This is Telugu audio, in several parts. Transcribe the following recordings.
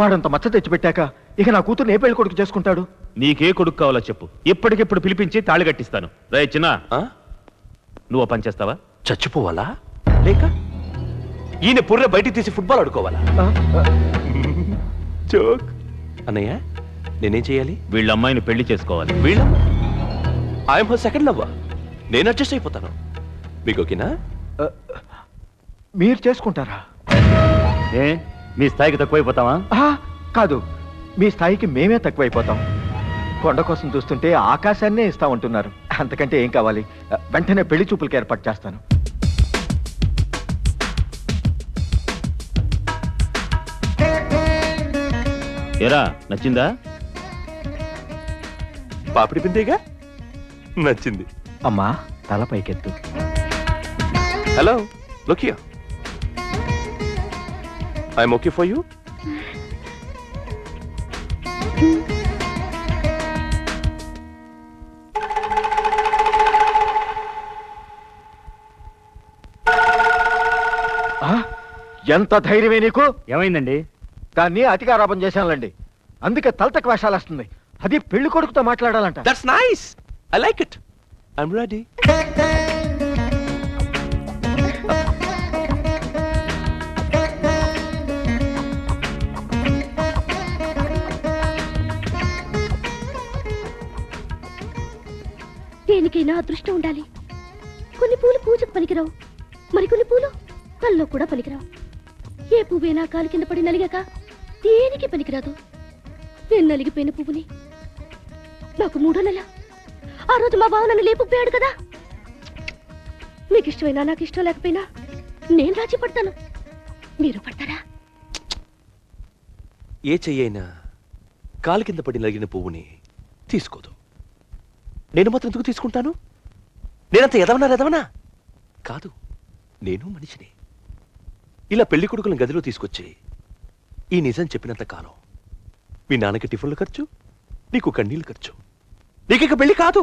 వాడంత మచ్చ తెచ్చిపెట్టాక ఇక నా కూతురు ఏ పెళ్లి కొడుకు చేసుకుంటాడు? నీకే కొడుకు కావాలో చెప్పు, ఇప్పటికిప్పుడు పిలిపించి తాళి కట్టిస్తాను. రే చిన్న, నువ్వు పని చేస్తావా? చచ్చిపోవాలా లేక ఈయన పుర్రె బయటికి తీసి ఫుట్బాల్ ఆడుకోవాలా? జోక్. అన్నయ్య నేనేం చేయాలి? వీళ్ళ అమ్మాయిని పెళ్లి చేసుకోవాలి. వీళ్ళ ఐఎమ్ హర్ సెకండ్ లవ్. నేను అడ్జస్ట్ అయిపోతాను. మీకు ఓకేనా? మీరు చేసుకుంటారా? ఏ మీ స్థాయికి తక్కువైపోతావా? కాదు, మీ స్థాయికి మేమే తక్కువైపోతాం. కొండ కోసం చూస్తుంటే ఆకాశాన్నే ఇస్తామంటున్నారు. అంతకంటే ఏం కావాలి? వెంటనే పెళ్లి చూపులకి ఏర్పాటు చేస్తాను. ఏరా నచ్చిందా? పాపిడి పిండిగా నచ్చింది. అమ్మా తల పైకెత్తు. Hello look here. I'm okay for you. ఎంత ధైర్యమే నీకు? ఏమైందండి? దాన్ని అతికారాపం చేశానులండి, అందుకే తలతక వేషాలు వస్తుంది. అది పెళ్లి కొడుకుతో మాట్లాడాలంట. That's nice. I like it. I'm ready. దేనికైనా అదృష్టం ఉండాలి. కొన్ని పూలు పూజకు పనికిరావు, మరికొన్ని పూలు కల్లో కూడా పనికిరావు. ఏ పువ్వేనా కాలు కింద పడి నలిగాక దేనికి పనికిరాదు. నేను నలిగిపోయిన పువ్వుని. నాకు 3వ నెల. ఆ రోజు మా బావ నన్ను లేపుపోయాడు కదా. మీకు ఇష్టమైనా నాకు ఇష్టం లేకపోయినా నేను రాజీ పడతాను. మీరు పడతారా? ఏ చెయ్యైనా కాలు కింద పడి నలిగిన పువ్వుని తీసుకోదు. నేను మాత్రం ఎందుకు తీసుకుంటాను? నేనంత ఎదవనా కాదు. నేను మనిషిని. ఇలా పెళ్లి కొడుకులను గదిలో తీసుకొచ్చి ఈ నిజం చెప్పినంత కాలం మీ నాన్నకి టిఫిన్లు ఖర్చు, నీకు కన్నీళ్ళు ఖర్చు. నీకిక పెళ్లి కాదు.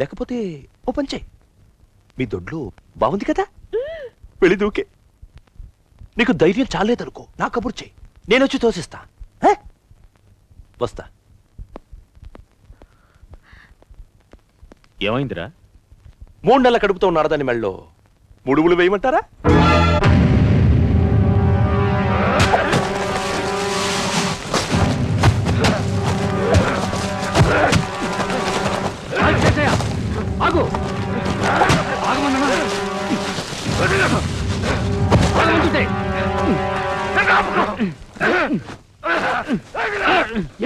లేకపోతే ఓ పంచే, మీ దొడ్లో బాగుంది కదా, పెళ్లి దూకే. నీకు ధైర్యం చాలేదనుకో, నా కబురు చేయి, నేనొచ్చి తోసిస్తా. వస్తా. ఏమైందిరా? 3 నెలల కడుపుతో ఉన్న ఆడదాని మెళ్ళలో ముడుగులు వేయమంటారా?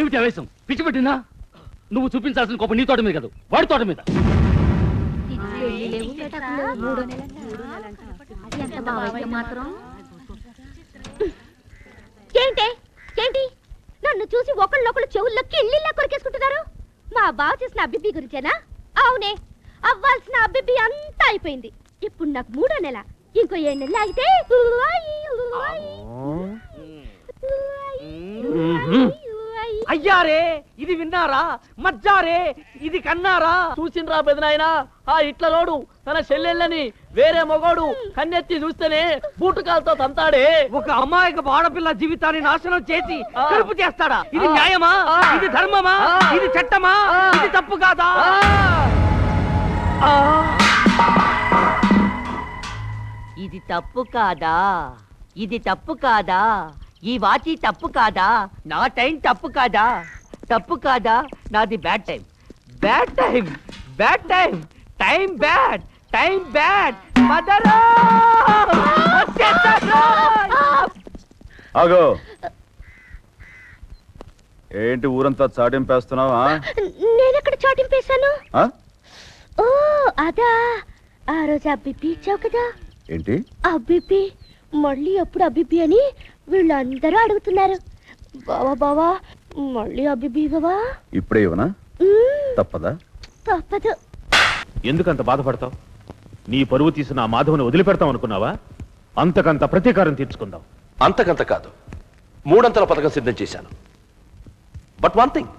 ఏమిటి ఆవేశం? పిచ్చి పెట్టిందా? నువ్వు చూపించాల్సిన కోపం నీ తోట మీద కాదు, వాడి తోట మీద. ఏంటి ఏంటి నన్ను చూసి ఒకళ్ళొకళ్ళు చెవుల్లోకి ఇల్లిల్లా కొరికేసుకుంటున్నారు? మా బావ చేసిన అబ్బిబ్బి గురించేనా? అవునే, అవ్వాల్సిన అబ్బిబ్బి అంతా అయిపోయింది. ఇప్పుడు నాకు 3వ నెల. ఇంకో 7 నెలలు ఆగితే అయ్యారే ఇది విన్నారా? మజ్జారే ఇది కన్నారా? చూసిండ్రా పెదనాయనా, ఆ ఇట్లలోడు తన చెల్లెళ్ళని వేరే మొగోడు కన్నెత్తి చూస్తేనే బూటుకాలతో తంతాడే. ఒక అమాయక ఆడపిల్ల జీవితాన్ని నాశనం చేసి కలుపు చేస్తాడా? ఇది న్యాయమా? ఇది ధర్మమా? ఇది చట్టమా? ఇది తప్పు కాదా? ఇది తప్పు కాదా? ఇది తప్పు కాదా? ఈ వాచి తప్పు కాదా? నా టైం తప్పు కాదా? తప్పు కాదా? నాది bad time. Bad time. Bad time. Time bad. Time bad. మదరా! ఆగో, ఏంటి ఊరంతా చాటింపేస్తున్నావా? నేనెక్కడ చాటింపేశాను? ఓ అదా, ఆ రోజు అబ్బిబ్బి ఇచ్చావు కదా. ఏంటి అబ్బిబ్బి? మళ్ళీ ఎప్పుడు అబ్బిబ్బి అని వీళ్ళందరూ అడుగుతున్నారు. బావా బావా మళ్ళీ అబ్బిబ్బి ఇవ్వవా? ఇప్పుడే ఇవ్వనా? తప్పదా? తప్పదు. ఎందుకంత బాధపడతావు? నీ పరువు తీసిన ఆ మాధవుని వదిలిపెడతాం అనుకున్నావా? అంతకంత ప్రతీకారం తీర్చుకుందాం. అంతకంత కాదు, 3 అంతల పథకం సిద్ధం చేశాను. బట్ వన్ థింగ్,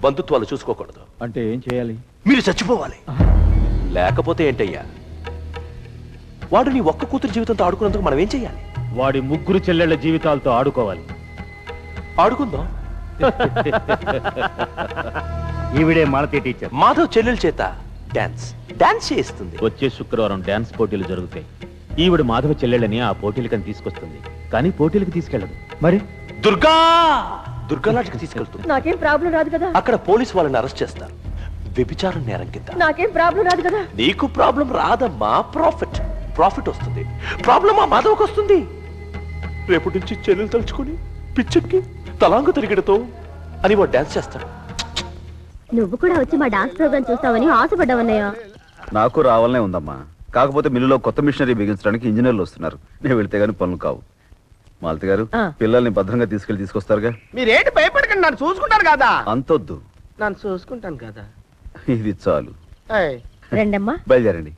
బంధుత్వాలు చూసుకోకూడదు. అంటే ఏం చేయాలి? మీరు చచ్చిపోవాలి. లేకపోతే ఏంటయ్యా, వాడు నీ ఒక్క కూతురు జీవితంతో ఆడుకున్నందుకు మనం ఏం చెయ్యాలి? వాడి 3 చెల్లెళ్ల జీవితాలతో ఆడుకోవాలి. ఆడుకుందాం. ఈవిడే మాలతి టీచర్. మాధవ్ చెల్లెల చేత డాన్స్ చేయిస్తుంది. వచ్చే శుక్రవారం డాన్స్ పోటీలు జరుగుతాయి. ఈవిడ మాధవ చెల్లెళ్ళని ఆ పోటీలకని తీసుకొస్తుంది, కానీ పోటీలకు తీసుకెళ్ళదు. మరి దుర్గాలాట్కి తీసుకెళ్తుంది. నాకేం ప్రాబ్లం రాదు కదా. అక్కడ పోలీసు వాళ్ళని అరెస్ట్ చేస్తారు. వ్యభిచారం నేరం కింద. నాకేం ప్రాబ్లం రాదు కదా. నీకు ప్రాబ్లం రాదమ్మా. ప్రాఫిట్ వస్తుంది. ప్రాబ్లం ఆ మాధవకు వస్తుంది. రేపు నుంచి చెల్లెలు తలుచుకుని పిచ్చెక్కి తలాంగు తిరిగిడతో అని వాడు డాన్స్ చేస్తాడు. నువ్వు కూడా వచ్చి మా డాన్స్ ప్రోగ్రామ్ చూస్తావని ఆశపడ్డావన్నయ్య. నాకు రావాలనే ఉందమ్మా. కాకపోతే మిల్లులో కొత్త మిషనరీ బిగించడానికి ఇంజనీర్లు వస్తున్నారు. నేను వెళితే గానీ పనులు కావు. మాలతి గారు, పిల్లల్ని భద్రంగా తీసుకొస్తారుగా. మీరేంటి భయపడకండి, నన్ను చూసుకుంటారు కదా. అంతొద్దు, నన్ను చూసుకుంటాను కదా. ఇది చాలు. రండమ్మా. బయలుదేరండి.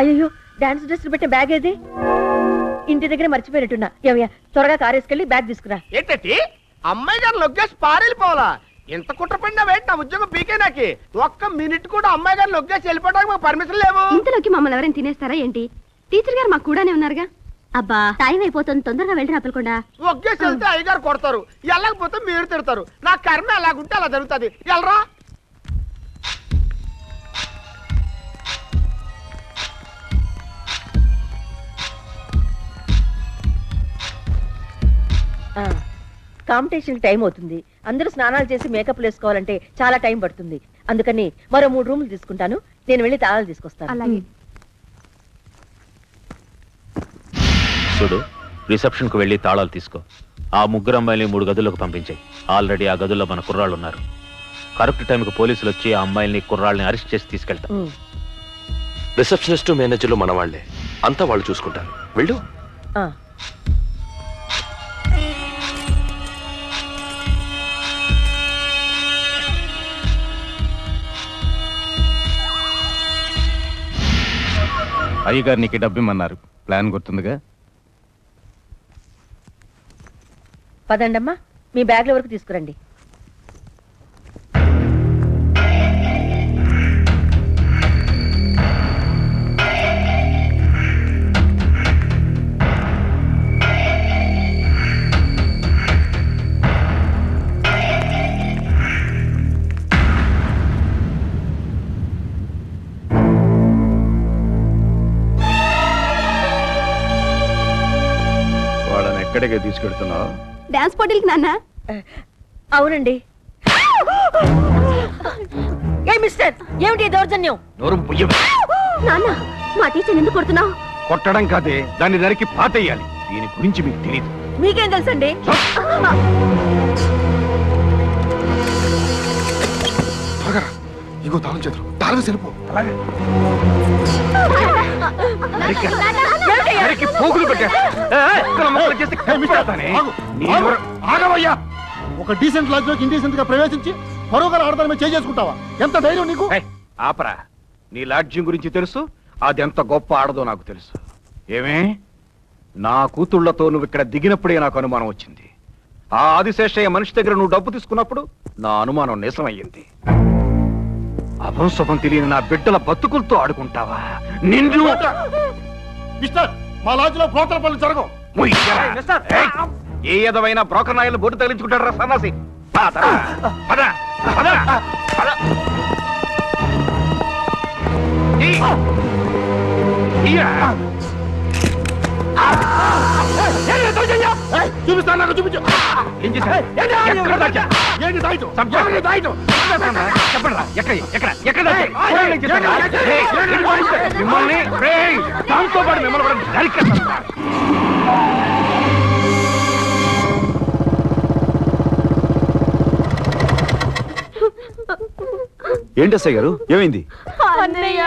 అయ్యో, డాన్స్ డ్రెస్ పెట్టిన బ్యాగ్ ఏది? ఇంటి దగ్గర మర్చిపోయినట్టున్నా. ఏమయ్యా, త్వరగా కారేసుకెళ్ళి బ్యాగ్ తీసుకురా. ఏంటంటే అమ్మాయి గారు లొగ్గేసి పారెళ్ళిపోవాలా? ఎంత కుట్ర పడినా వేటి నా ఉద్యోగం పీకే నాకి. ఒక్క మినిట్ కూడా అమ్మాయి గారు లొగ్గేసి వెళ్ళిపోవడానికి మాకు పర్మిషన్ లేవు. ఇంతలోకి మమ్మల్ని ఎవరైనా తినేస్తారా ఏంటి? టీచర్ గారు మాకు కూడానే ఉన్నారుగా. అబ్బా, టైం అయిపోతుంది, తొందరగా వెళ్ళి రాపలకుండా. ఒగ్గేసి వెళ్తే అయ్యగారు కొడతారు, వెళ్ళకపోతే మీరు తిడతారు. నా కర్మ ఎలాగుంటే అలా జరుగుతుంది. వెళ్ళరా. కాంపిటీషన్ టైం అవుతుంది. అందరూ స్నానాలు చేసి మేకప్ వేసుకోవాలంటే చాలా టైం పడుతుంది. అందుకని మరో 3 రూములు తీసుకుంటాను. నేను వెళ్ళి తాళాలు తీసుకొస్తాను. అలాగే. చూడు, రిసెప్షన్ కు వెళ్ళి తాళాలు తీసుకో. ఆ 3 అమ్మాయిని 3 గదులకు పంపించాయి. ఆల్రెడీ ఆ గదుల్లో మన కుర్రాళ్ళు ఉన్నారు. కరెక్ట్ టైంకి పోలీసులు వచ్చి ఆ అమ్మాయిల్ని కుర్రాళ్ళని అరెస్ట్ చేసి తీసుకెళ్తారు. రిసెప్షనిస్ట్ మేనేజర్లు మన వాళ్లే. అంతా వాళ్ళు చూసుకుంటారు. వెళ్ళు. అయ్యగారు నీకు డబ్బిమ్మన్నారు. ప్లాన్ గుర్తుందిగా. పదండమ్మా, మీ బ్యాగ్ల వరకు తీసుకురండి. వాళ్ళని ఎక్కడికి తీసుకెళ్తున్నావు? డాన్స్ పోటీలకి నాన్న. అవునండి. ఏ మిస్టర్, ఏమిటి ఈ దౌర్జన్యం? నాన్న, మా టీచర్ ఎందుకు కొడుతున్నావు? కొట్టడం కాదే, దాన్ని నరికి పాతేయాలి. దీని గురించి మీకు తెలియదు. మీకేం తెలుసండి? ఇగో తాళం చేతులు, తాళం సెలుపు. అలాగే పోగులు ఆగవయ్యా. ఒక డీసెంట్ లాజ్ లోకి ఇండీసెంట్ గా ప్రవేశించి మరొకరు ఆడదాని మీద చేసుకుంటావా? ఎంత ధైర్యం నీకు? ఆపరా. నీ లాడ్జ్యం గురించి తెలుసు, అది ఎంత గొప్ప ఆడదో నాకు తెలుసు. ఏమే, నా కూతుళ్లతో నువ్వు ఇక్కడ దిగినప్పుడే నాకు అనుమానం వచ్చింది. ఆ ఆదిశేషయ్య మనిషి దగ్గర నువ్వు డబ్బు తీసుకున్నప్పుడు నా అనుమానం నిజమయ్యింది. అభంశుభం తెలియని నా బిడ్డల బతుకులతో ఆడుకుంటావా? నిన్ను మిస్టర్, మా లాడ్జ్ లో బ్రోకర్ల పనులు జరగవు. ఏ ఏదైనా బ్రోకర్ నాయలు బొట్టు తగిలించుకుంటాడు రా సన్నాసి. పద, పద, పద, పద. చూపిస్తా, నాకు చూపించు. మిమ్మల్ని దాంతో పాటు మిమ్మల్ని కూడా నరికేస్తా. ఏంటి ఎస్ఐ గారు, ఏమైంది? అన్నయ్య,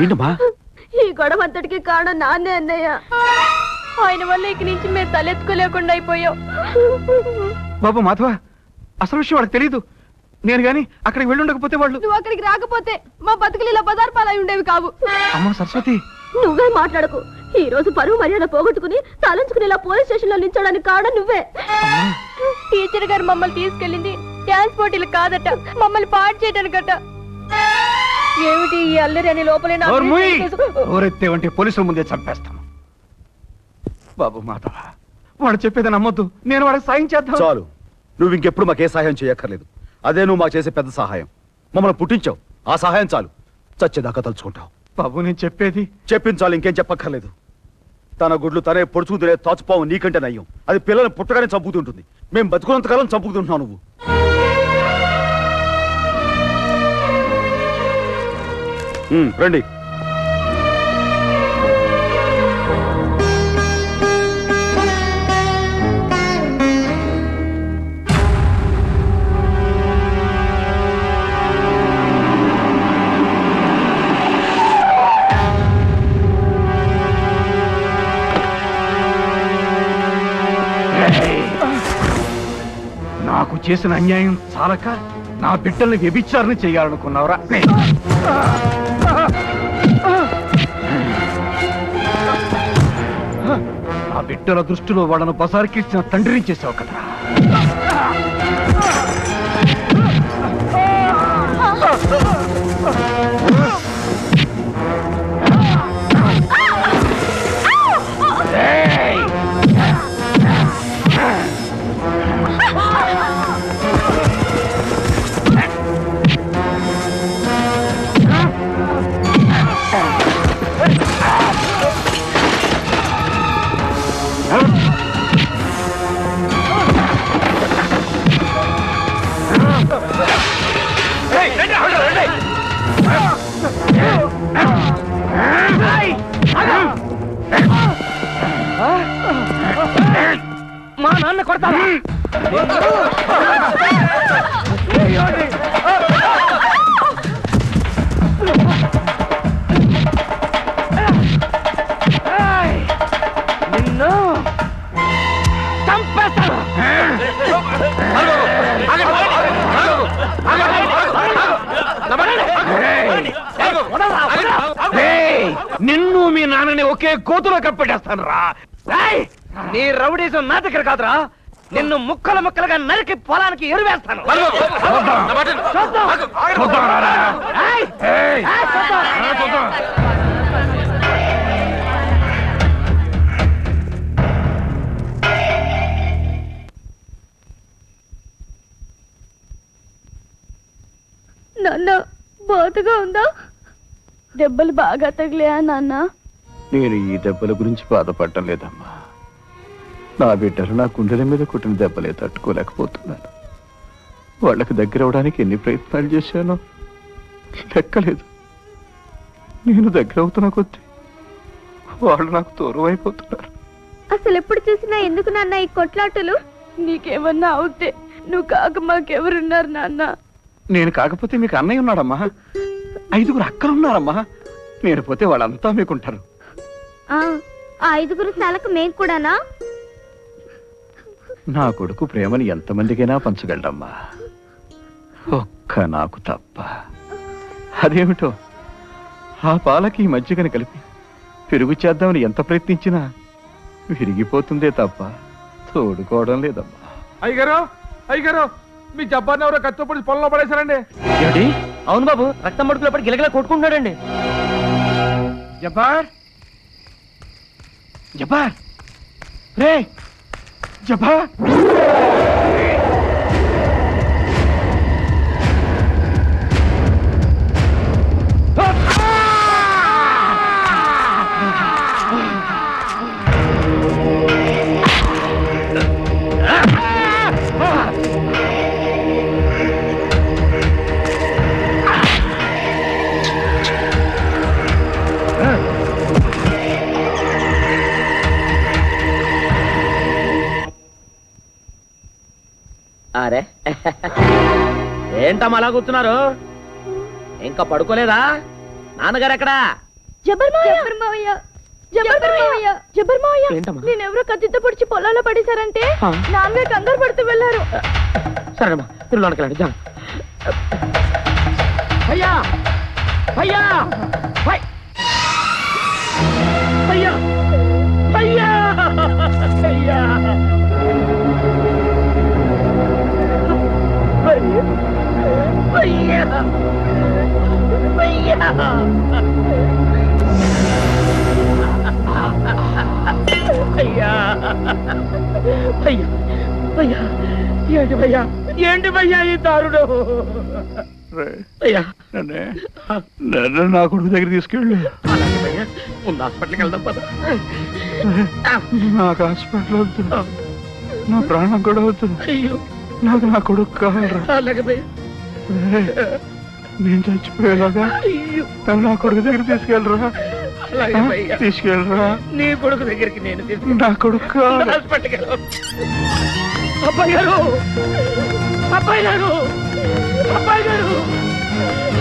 ఏంటమ్మా? ఈ గొడవ అంతటికి కారణం నాన్నే అన్నయ్య. ఆయన వల్ల ఇక నుంచి మేము తలెత్తుకోలేకుండా అయిపోయాం. బాబు మాధవ, అసలు విషయం వాళ్ళకి తెలీదు. నేను గాని అక్కడికి వెళ్ళుండకపోతే వాళ్ళు. నువ్వు అక్కడికి రాకపోతే మా బతుకులు ఇలా బజార్ పాలై ఉండేవి కావు. అమ్మా సరస్వతి, నువ్వే మాట్లాడకు. ఈ రోజు పరువు మర్యాద పోగొట్టుకుని తలంచుకుని ఇలా పోలీస్ స్టేషన్ లో నిల్చోడానికి కారణం నువ్వే. టీచర్ గారు మమ్మల్ని తీసుకెళ్ళింది డాన్స్ పోటీలు కాదట, మమ్మల్ని పాడు చేయడానికట. ఏమిటి ఈ అల్లరి అని లోపలే ఊరెత్తేవంటి పోలీసుల ముందే చంపేస్తాను. బాబు మాధవ, వాడు చెప్పేది నమ్మొద్దు. నేను వాడికి సాయం చేద్దాం. చాలు, నువ్వు ఇంకెప్పుడు మాకే సహాయం చేయక్కర్లేదు. అదే నువ్వు మాకు చేసే పెద్ద సహాయం. మమ్మల్ని పుట్టించావు, ఆ సహాయం చాలు. చచ్చేదాకా తలుచుకుంటావు. బాబు నేను చెప్పేది చెప్పించాలి, ఇంకేం చెప్పక్కర్లేదు. తన గుడ్లు తనే పొడుచుకు తినే తాచుపావు నీకంటే నయ్యం. అది పిల్లల్ని పుట్టగానే చంపుతుంటుంది. మేము బతుకున్నంతకాలం చంపుకుంటున్నావు నువ్వు. రండి. నాకు చేసిన అన్యాయం చాలక నా బిడ్డల్ని వ్యభిచారణ చేయాలనుకున్నావురా? నా బిడ్డల దృష్టిలో వాళ్ళను బసారికిచ్చిన తండ్రిని చేసావు కదరా. మా నాన్న కొడతావా? నిన్ను చంపేస్తాను. నిన్ను మీ నాన్నని ఒకే కోతులో కప్పెట్టేస్తాను రా. నీ రౌడీజం నా దగ్గర కాదురా. నిన్ను ముక్కలు ముక్కలుగా నరికి పొలానికి ఎరువేస్తాను. నాన్న బాధగా ఉందా? దెబ్బలు బాగా తగిలేయా నాన్న? నేను ఈ దెబ్బల గురించి బాధపడటం లేదమ్మా. నా బిడ్డలు నా గుండెల మీద కొట్టిన దెబ్బలే తట్టుకోలేకపోతున్నాను. వాళ్ళకి దగ్గర అవడానికి ఎన్ని ప్రయత్నాలు చేశానో లెక్కలేదు. నేను దగ్గర అవుతున్నా కొద్దీ వాళ్ళు నాకు దూరం అయిపోతున్నారు. అసలు ఎప్పుడు చూసినా ఎందుకు నాన్న ఈ కొట్లాటలు? నీకేమన్నా అవుతే నువ్వు కాక మాకెవరున్నారు నాన్న? నేను కాకపోతే మీకు అన్నయ్య ఉన్నాడమ్మా. 5 అక్కలున్నారమ్మా. నేను పోతే వాళ్ళంతా మీకుంటారు. ఆ 5 సాలకు మేం కూడానా? నా కొడుకు ప్రేమని ఎంతమందికైనా పంచగలడమ్మా, ఒక్క నాకు తప్ప. అదేమిటో ఆ పాలకి ఈ మజ్జిగని కలిపి పెరుగు చేద్దామని ఎంత ప్రయత్నించినా విరిగిపోతుందే తప్ప తోడుకోవడం లేదమ్మా. అయ్యగారు, అయ్యగారు, మీ జబ్బాన్ని ఎవరో కత్తిపడి పొలంలో పడేశారండి. ఏమిటి? అవును బాబు, రక్తం మడుకులప్పుడు గిలగిలా కొట్టుకుంటున్నాడండి. జబ్బార్, జబ్బార్, రే జబ్బార్. అరే ఏంటమ్మా అలా కూర్చున్నారు? ఇంకా పడుకోలేదా? నాన్నగారు ఎక్కడా? నేనెవరో కత్తితో పొడిచి పొలాల్లో పడేశారంటే నాన్నగారు కంగారు పడుతూ వెళ్ళారు. సరేనమ్మా, మీరు లోనకి రండి. జా. అయ్యా, అయ్యా, అయ్యా అయ్యా అయ్యా ఏంటి భయ్యా ఏంటి భయ్యా ఈ దారుడు అయ్యా నన్ను నా కొడుకు దగ్గర తీసుకెళ్ళు. అలాగే భయ్యా ముందు హాస్పిటల్కి వెళ్దాం పద. నాకు హాస్పిటల్ వద్దు, నా ప్రాణం కూడా వద్దు. అయ్యో నాకు నా కొడుకు కావాలరా. అలాగే భయ్యా. నేను చచ్చిపోయేలాగా అయ్యో నన్ను నా కొడుకు దగ్గర తీసుకెళ్ళరా. అలాగే భయ్యా. తీసుకెళ్ళరా. నీ కొడుకు దగ్గరికి నేను నా కొడుకు కావాలి. హాస్పిటల్కి వెళ్దాం. అబ్బాయి గారు అబ్బాయి గారు అబ్బాయి గారు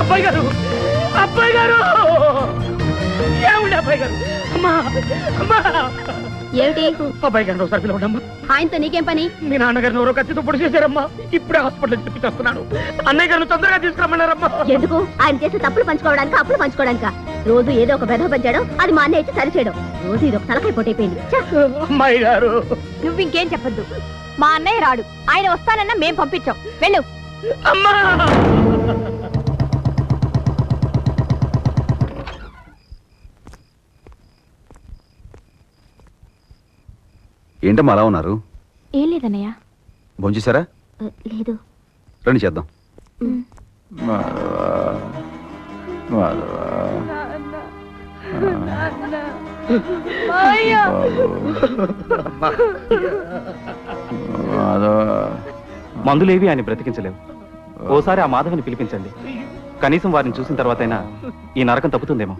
అబ్బాయి గారు అబ్బాయి గారు ఏమండి అబ్బాయి గారు అమ్మా అమ్మా ఏమిటి అబ్బాయి గారు ఒకసారి పిలవండమ్మా. ఆయనతో నీకేం పని? మీ నాన్నగారిని ఎవరో కత్తితో పొడి చేశారమ్మా. ఇప్పుడే హాస్పిటల్ తెప్పించేస్తున్నాను. అన్నయ్య గారిని తొందరగా తీసుకురమ్మన్నారమ్మా. ఎందుకు? ఆయన చేసే తప్పులు పంచుకోవడానికి అప్పులు పంచుకోవడానిక? రోజు ఏదో ఒక బెదవ పంచాడు, అది మా అన్నయ్య ఇచ్చి సరిచేయడం. రోజు ఇది ఒక తలకాయ పోటైపోయింది. అమ్మాయి గారు నువ్వు ఇంకేం చెప్పొద్దు. మా అన్నయ్య రాడు, ఆయన వస్తానన్నా మేం పంపించాం. వెళ్ళు. అమ్మా ఏంటమ్మా అలా ఉన్నారు? ఏం లేదన్నయ్య. భోంచేశారా? లేదు. రండి చేద్దాం. మందులేవి ఆయన బ్రతికించలేవు. ఓసారి ఆ మాధవిని పిలిపించండి. కనీసం వారిని చూసిన తర్వాతైనా ఈ నరకం తప్పుతుందేమో.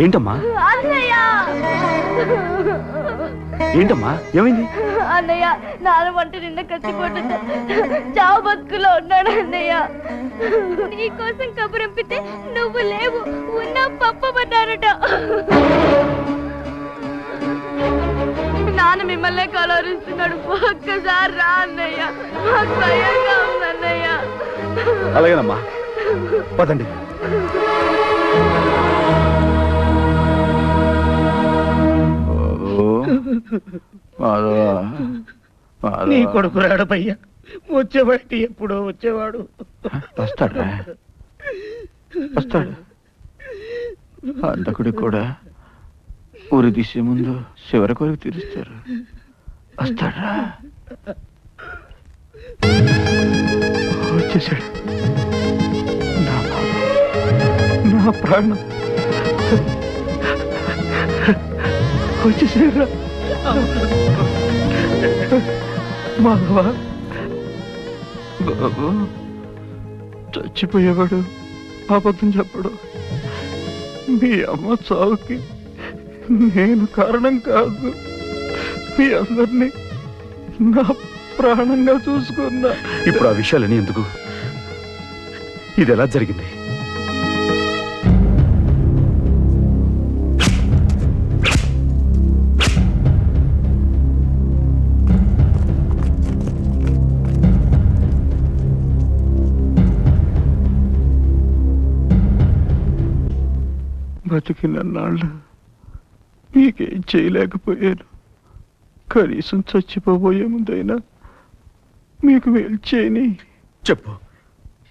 ఏంటమ్మా ఏంటమ్మా ఏమైంది? అన్నయ్య నాన్న వంట నిన్న కత్తిపోటు చావు బతుకులో ఉన్నాడు అన్నయ్య. నీకోసం కబురంపితే నువ్వు లేవు, ఉన్నా పప్పబడ్డారట. నాన్న మిమ్మల్నే కలవరిస్తున్నాడు. ఒక్కసారి రా అన్నయ్య, మాకు భయంగా ఉంది అన్నయ్య. అలాగేనమ్మా, పదండి. నీ కొడుకు రాడు భయ్యా. వచ్చేవాటి ఎప్పుడో వచ్చేవాడు. వస్తాడు అంతకుడి కూడా ఊరి తీసే ముందు చివరి కొరకు తీరుస్తారు. వస్తాడా? వచ్చేసాడు. నా ప్రాణం వచ్చేసారా? మాధవ బాబు చచ్చిపోయేవాడు అబద్ధం చెప్పడు. మీ అమ్మ చావుకి నేను కారణం కాదు. మీ అందరినీ నా ప్రాణంగా చూసుకున్నా. ఇప్పుడు ఆ విషయాలని ఎందుకు? ఇది ఎలా జరిగింది? బతికినన్నాళ్ళు మీకేం చేయలేకపోయాను. కనీసం చచ్చిపోబోయే ముందైనా మీకు మేలు చేయని. చెప్పు,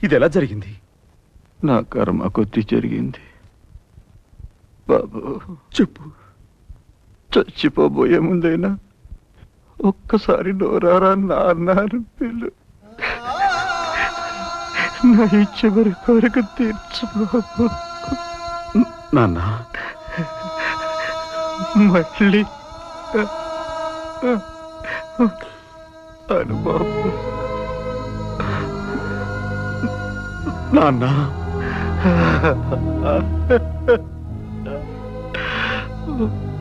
ఇది ఎలా జరిగింది? నా కర్మ కొద్ది జరిగింది బాబు. చెప్పు. చచ్చిపోబోయే ముందైనా ఒక్కసారి నోరారా నాన్నారు పిల్లు. నా చివరి కోరిక తీర్చు బాబు. నాన్న మళ్ళీ అను బాబు. నాన్న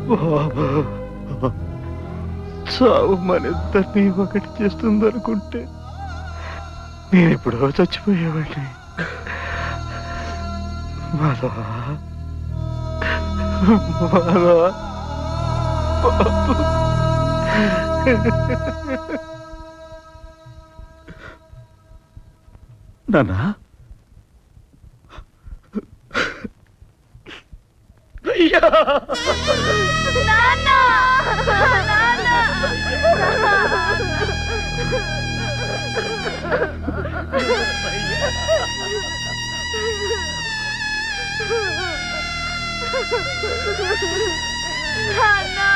బాబు, చావు మనిద్దరినీ ఒకటి చేస్తుందనుకుంటే నేనెప్పుడో చచ్చిపోయేవాడిని. మాధవ మాధవ బాబు. నాన్న నాన్న అన్నా